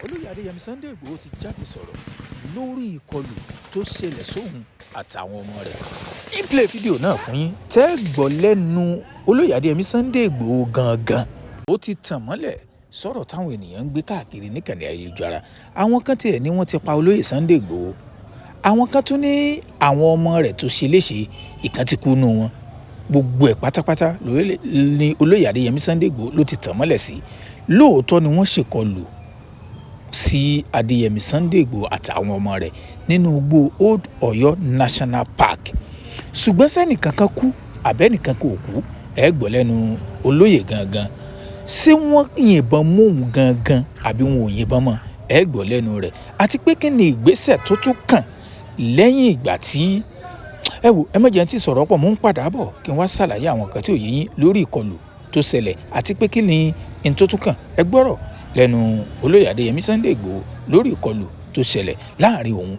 olóyè adéyẹmí Sunday Ìgbòho ti jáde sọ̀rọ̀ lórí ìkọlù tó ṣẹlẹ̀ sóhun àtàwọn ọmọ rẹ̀. ń play fídíò náà fún yín tẹ́ gbọ́ lẹ́nu olóyè adéyẹmí Sunday Ìgbòho gangan. ó ti tàn mọ́lẹ̀ sọ̀rọ̀ táwọn ènìyàn ń gbé káàkiri níkànnì ayélujára. àwọn kan tiẹ̀ ní wọ́n ti pa olóyè Sunday Ìgbòho, àwọn kan tún ní àwọn ọmọ rẹ̀ tó ṣe léṣe ìkan ti kú nù wọn. gbogbo ẹ̀ pátápátá ni olóyè adéyẹmí Sunday Ìgbòho ló ti tàn mọ́lẹ̀ sí. lóòótọ́ ni wọ́n ṣèkọlù sí adéyẹmí Sunday Ìgbòho àtàwọn ọmọ rẹ̀ nínú igbó Old Ọ̀yọ́ National Park. ṣùgbọ́n sẹ́nìkan kan kú àbẹ́nìkan kò kú, ẹ gbọ́ lẹ́nu olóyè gangan. ṣé wọ́n yìnbọn mọ́ òun gangan àbí wọn ò yìnbọn mọ́, ẹ gbọ́ lẹ́nu rẹ̀. àti pé kí ni ìgbésẹ̀ tó tún kàn lẹ́yìn ìgbà tí ẹ wò ẹ mọ̀jẹ̀ tí sọ̀rọ̀ pọ̀ mú ń padà bọ̀ kí n wá ṣàlàyé àwọn kan tí ò yé yín lórí ìkọlù tó ṣẹlẹ̀ àti pé kí ni n tó tún kàn. ẹ gbọ́rọ̀ lẹ́nu olóyè adéyẹmí Sunday Ìgbòho lórí ìkọlù tó ṣẹlẹ̀ láàrin òun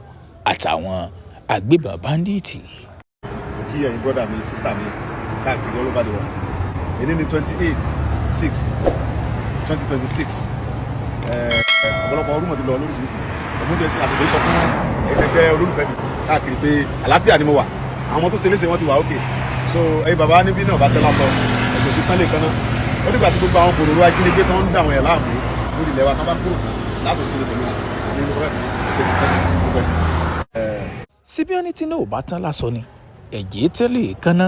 àtàwọn agbébọn báńdíìtì. mo kí ẹ̀yin brọ́dà mi sísítà mi káàkiri all over the world. èyí ni 28/6/2026 ọ̀pọ̀lọpọ̀ ọdún mọ̀ ti lọ lóríṣiríṣi. ẹ̀mú jẹ́ sí àtìgbé sọ fún ẹgbẹ́ olólùfẹ́ mi káàkiri pé àlàáfíà ni mo wà, àwọn ọmọ tó ṣe léṣe wọn ti wà ókè. so ẹ̀yin bàbá níbí náà bá ṣe lásọ ẹ̀sùn sí tán lè kan náà. ó dìgbà tí gbogbo àwọn kòròrò ajínigbé tó ń dà wọ́n yẹn láàmú lórí ilẹ̀ wa tó bá kúrò láti ṣe lè pẹ̀lú àmì ìfọwọ́ ṣe gbogbo ẹ̀. síbíọ́nì tí náà ò bá tán lásọ ni ẹ̀jẹ̀ tẹ́lẹ̀ kánná.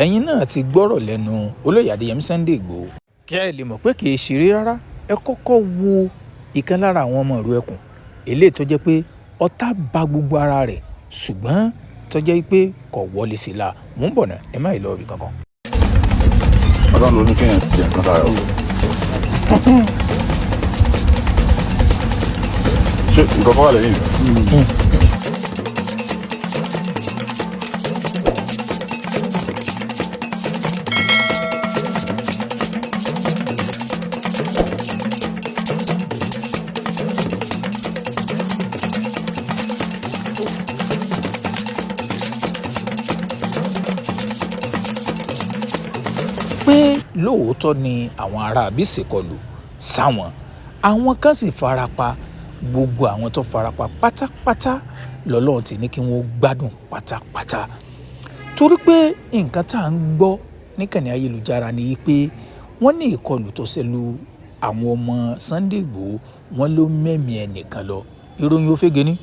ẹ̀yin náà ti gbọ́rọ̀ lẹ́nu olóyè adéyẹmí Sunday Ìgbòho. kí ẹ lè mọ̀ pé kì í ṣeré rárá, ẹ kọ́kọ́ wo ìkan lára àwọn ọmọ ìlú ẹkùn eléyìí tó jẹ́ pé ọ̀tá ba gbogbo ara rẹ̀ ṣùgbọ́n tó jẹ́ pé kò wọlé sí la. mò ń bọ̀ náà ẹ má ì lọ ibì kankan. ọlọ́run ló ní kéèyàn ti ẹ̀kan sára o. ṣé nǹkan kan wà lẹ́yìn rẹ̀? pé lóòótọ́ ni àwọn ará àbí ṣèkọlù sáwọn, àwọn kan sì farapa. gbogbo àwọn tó farapa pátápátá lọ́lọ́run ti ní kí wọ́n gbádùn pátápátá. torí pé nǹkan tá à ń gbọ́ níkànnì ayélujára ni pé wọ́n ní ìkọlù tó ṣẹlù àwọn ọmọ Sunday Ìgbòho wọ́n ló mẹ́mí ẹnìkan lọ. ìròyìn ó fẹ́gẹ́ ní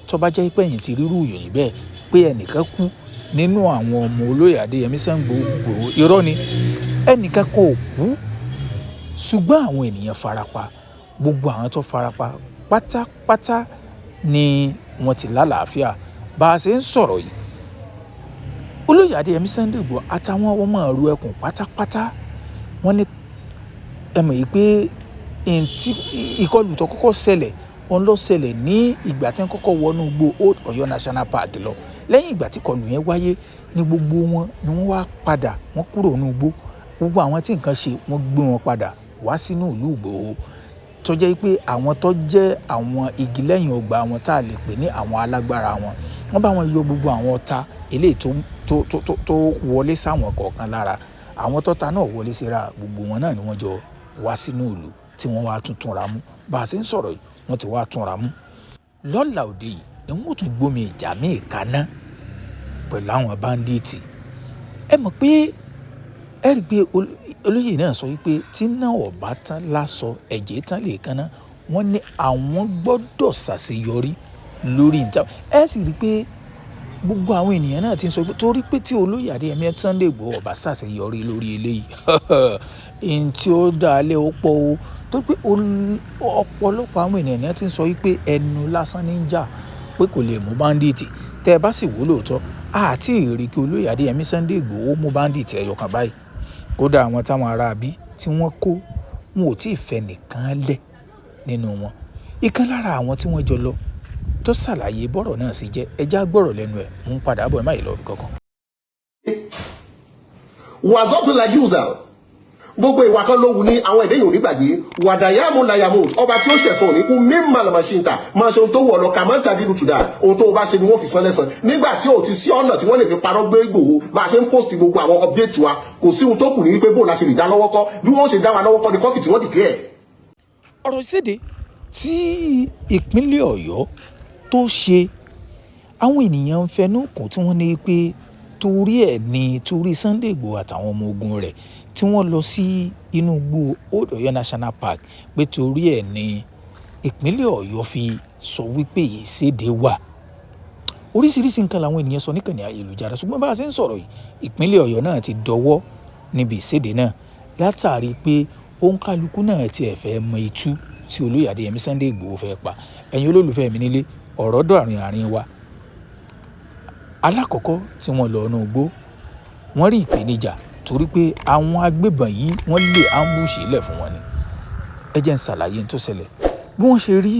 tó bá jẹ́ pé ẹ̀yìn ti rírú ìròyìn bẹ́ẹ̀ pé ẹnìkan kú nínú àwọn ọmọ olóyè adéyẹmí Sunday Ìgbòho, irọ́ ni. ẹnìkan kò kú ṣùgbọ́n àwọn ènìyàn farapa. gbogbo àwọn tó farapa pátápátá ni wọ́n ti lálàáfíà. bá a ṣe ń sọ̀rọ̀ yìí olóyè adéyẹmí Sunday Ìgbòho àtàwọn ọmọ ìlú ẹkùn pátápátá wọ́n ní ẹ mọ̀ yìí pé ìkọlù tó kọ́kọ́ ṣẹlẹ̀ wọn ló ṣẹlẹ̀ ní ìgbà tí wọ́n kọ́kọ́ wọnú igbó Old Ọ̀yọ́ National Park lọ. lẹ́yìn ìgbà tí ìkọlù yẹn wáyé ní gbogbo wọn ni wọ́n wá padà, wọ́n kúrò ní igbó. gbogbo àwọn tí nǹkan ṣe wọ́n gbé wọn padà wá sínú ìlú Ìgbòho tó jẹ́ pé àwọn tó jẹ́ àwọn igi lẹ́yìn ọgbà wọn tá a lè pè ní àwọn alágbára wọn, wọ́n bá wọn yọ gbogbo àwọn ọ̀tá eléyìí tó wọlé sáwọn kọ̀ọ̀kan lára. àwọn tọ́ta náà wọlé síra gbogbo wọn náà ni wọ́n jọ wá sínú ìlú tí wọ́n wá tuntun ra mú. bá a ṣe ń sọ̀rọ̀ yìí wọ́n ti wá tún ra mú. lọ́la òde yìí ni wọ́n tún gbómi ìjà míì kaná pẹ̀lú àwọn báńdíìtì. ẹ mọ̀ pé ẹ rí i pé olóyè náà sọ wípé tí náà ọ̀bá tán lásọ ẹ̀jẹ̀ tán lè kanná. wọ́n ní àwọn gbọ́dọ̀ ṣàṣeyọrí lórí ìta. ẹ sì rí i pé gbogbo àwọn ènìyàn náà ti ń sọ pé torí pé tí olóyè adéyẹmí Sunday Ìgbòho ọ̀bá ṣàṣeyọrí lórí eléyìí ẹni tí ó dá alẹ́ ó pọ̀ o. tó pé ọ̀pọ̀lọpọ̀ àwọn ènìyàn ti ń sọ wípé ẹnu lásán ní ń jà pé kò lè mú báńdíìtì. tẹ́ ẹ bá sì wò lóòótọ́ àti ìrì kí olóyè adéyẹmí Sunday Ìgbòho mú báńdíìtì ẹyọkan báyìí. kódà àwọn táwọn ará bí tí wọ́n kó wọn ò tí ì fẹ́ nìkan lẹ̀ nínú wọn. ìkan lára àwọn tí wọ́n jọ lọ tó ṣàlàyé bọ́rọ̀ náà sì jẹ́ ẹja gbọ́rọ̀ lẹ́nu ẹ̀ mú padà bọ̀ ẹ má yìí lọ bí kankan. wàzọ́tò la yúzà gbogbo ìwà kan ló wù ní àwọn èdè yòó nígbàgbé wàdàyàmú layamu ọba tí ó ṣẹ̀sán òní kú mímà làmàṣíntà máa ṣe ohun tó wù ọ lọ kà máa ń tàbí lùtùdà ohun tó o bá ṣe ni wọ́n fi san lẹ́san nígbà tí o ti sí ọ̀nà tí wọ́n lè fi parọ́ gbé Ìgbòho bá a ṣe ń post gbogbo àwọn update wa kò sí ohun tó kù ní wípé bó la ṣe lè dá lọ́wọ́ kọ́ bí wọ́n ṣe dá wa lọ́wọ́ kọ́ ni kọ́fì tí wọ́n declare. ọ̀rọ̀ ìséde tí ìpínlẹ̀ Ọ̀yọ́ tó ṣe, àwọn ènìyàn ń fẹnu kò tí wọ́n ní pé torí Sunday Igboho àtàwọn ọmọ ogun rẹ̀ tí wọ́n lọ sí inú igbó Old Ọ̀yọ́ National Park pé torí ẹ̀ ní ìpínlẹ̀ Ọ̀yọ́ fi sọ wípé ìséde wà. Oríṣiríṣi nǹkan làwọn ènìyàn sọ níkànnì ayélujára, ṣùgbọ́n bá a ṣe ń sọ̀rọ̀ yìí, ìpínlẹ̀ Ọ̀yọ́ náà ti dọwọ́ níbi ìséde náà látàrí pé òǹkálukú náà tiẹ̀ fẹ́ mọ itú tí olóyè Adéyẹmí Sunday Igboho fẹ́ pa. Ẹ̀yin olólùfẹ́ mi nílé, ọ̀rọ̀ dọ̀ àárín wa. Alákọ̀ọ́kọ́ tí wọ́n lọ inú igbó, wọ́n rí ìpèníjà torí pé àwọn agbébọn yìí wọ́n lé ambush lẹ̀ fún wọn ni. Ẹ jẹ́ n ṣàlàyé n tó ṣẹlẹ̀. Bí wọ́n ṣe rí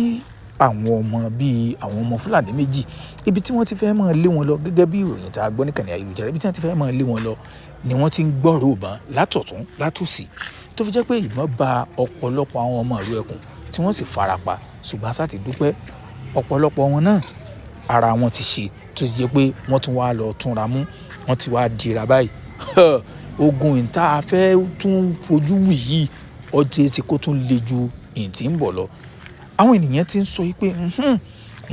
àwọn ọmọ Fúlàní méjì ibi tí wọ́n ti fẹ́ máa lé wọn lọ, gẹ́gẹ́ bí ìròyìn tá a gbọ́ níkànnì ayélujára, ibi tí wọ́n ti fẹ́ máa lé wọn lọ ni wọ́n ti ń gbọ́rọ̀ ìbọn látọ̀tún látòsì, tó fi jẹ́ pé ìbọn ba ọ̀pọ̀lọpọ̀ àwọn ọmọ ìlú ẹkùn tí wọ́n sì farapa. Ṣùgbọ́n sá ti dúpẹ́, ọ̀pọ̀lọpọ̀ wọn náà ara wọn ti ṣe, tó ti jẹ́ pé wọ́n tún wá lọ túnra mú, wọ́n ti wá dira báyìí. Ogun ìta fẹ́ tún fojú wì yìí ọjọ́ tí kò tún le ju ìtì ń bọ̀ lọ. Àwọn ènìyàn ti ń sọ pé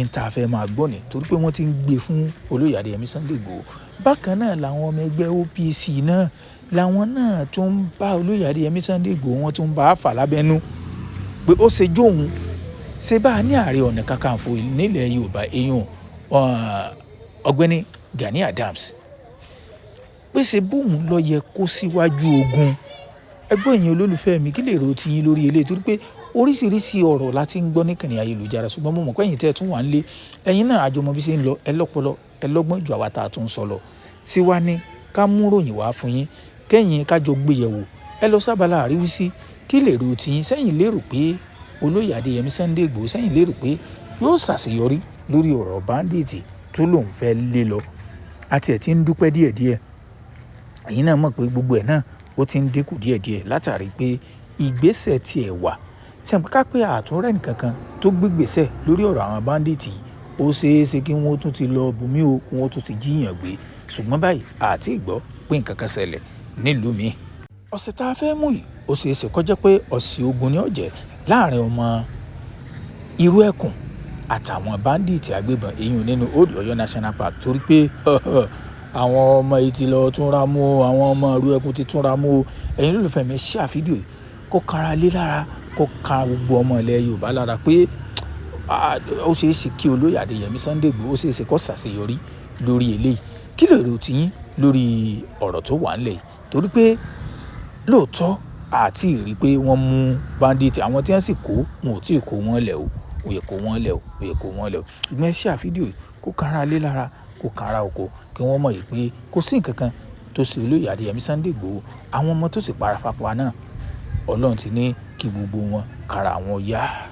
ìta fẹ́ máa gbọ́ ni torí pé wọ́n ti ń gbé fún olóyè Adéyẹmí Sunday Igboho. Bákan náà làwọn ọmọ ẹgbẹ́ OPC náà làwọn náà tún ń bá olóyè Adéyẹmí Sunday Igboho, wọ́n tún ń bá a fà lábẹ́nú pé ó ṣe jóun ṣe bá a ní Ààrẹ Ọ̀nà Kakanfò nílẹ̀ Yorùbá èèyàn Ọ̀gbẹ́ni Gani Adams pé ṣe bóun ló yẹ kó síwájú ogun. Ẹgbọ́n ẹ̀yin olólùfẹ́ mi, kí lè rò ti yín lórí eléyìí, torí pé oríṣiríṣi ọ̀rọ̀ la ti ń gbọ́ níkànnì ayélujára, ṣùgbọ́n mo mọ̀ pé ẹ̀yin tẹ́ ẹ tún wà ń lé, ẹ̀yin náà àjọmọ̀ bí ṣe ń lọ, ẹ lọ́pọlọ ẹ lọ́gbọ́n ju àwa tá a tún sọ lọ. Tiwa ní ká mú ròyìn wá fún yín, kẹ́yìn ká jọ gbé yẹ̀wò, ẹ lọ sábàlá àríwísí, kí lè rò ti yín. Sẹ́yìn lérò pé olóyè Adéyẹmí Sunday Igboho, sẹ́yìn lérò pé yóò ṣàṣeyọrí lórí ọ̀rọ̀ báńdíìtì tó lòun fẹ́ lé lọ? Àti ẹ̀ ti ń dúpẹ́ díẹ̀díẹ̀, ẹ̀yin náà mọ̀ pé gbogbo ẹ̀ náà ó ti ń dínkù díẹ̀díẹ̀ látàrí pé ìgbésẹ̀ tiẹ̀ wà. Ṣé ká pé àtúnrẹ́ nìkankan tó gbégbèsẹ̀ lórí ọ̀rọ̀ àwọn báńdíìtì, ó ṣeé ṣe kí wọ́n tún ti lọ bùnmí o, wọ́n tún ti jíyàn gbé. Ṣùgbọ́n báyìí àti ìgbọ́ pé nǹkan kan ṣẹlẹ̀ nílùú mi. Ọ̀sẹ̀ tá a fẹ́ mú yìí, ó ṣeé ṣe kó jẹ́ pé ọ̀sẹ̀ ogun ni ó jẹ́ láàrin ọmọ Irú Ẹkùn àtàwọn báńdíìtì agbébọn èyí nínú Old Ọ̀yọ́ National Park, torí pé àwọn ọmọ yìí ti lọ túnra mú o, àwọn ọmọ Irú Ẹkùn ti túnra mú o. Ẹ̀yin olólùfẹ́ mi, share fídíò yìí kó kára lé lára, kó ka gbogbo ọmọ ilẹ̀ Yorùbá lára pé ó ṣeé ṣe kí olóyè Adéyẹmí Sunday Igboho ó ṣeé ṣe kó ṣàṣeyọrí lórí eléyìí. Kí lè rò ti yín lórí ọ̀rọ̀ tó wà ńlẹ̀ yìí, torí pé lóòótọ́ àti rí pé wọ́n mú bandit, àwọn tí wọ́n sì kó wọn ò tí ì kó wọn lẹ̀ o, ó yẹ kó wọn lẹ̀ o, ó yẹ kó wọn lẹ̀ o. Ìgbọ́n ẹ share fídíò yìí kó kára lé lára, kó kára oko, kí wọ́n mọ̀ yìí pé kò sí nǹkan kan tó ṣe olóyè Adéyẹmí Sunday Igboho. Àwọn ọmọ tó sì para fapá náà, Ọlọ́run ti ní kí gbogbo wọn kára wọn yá.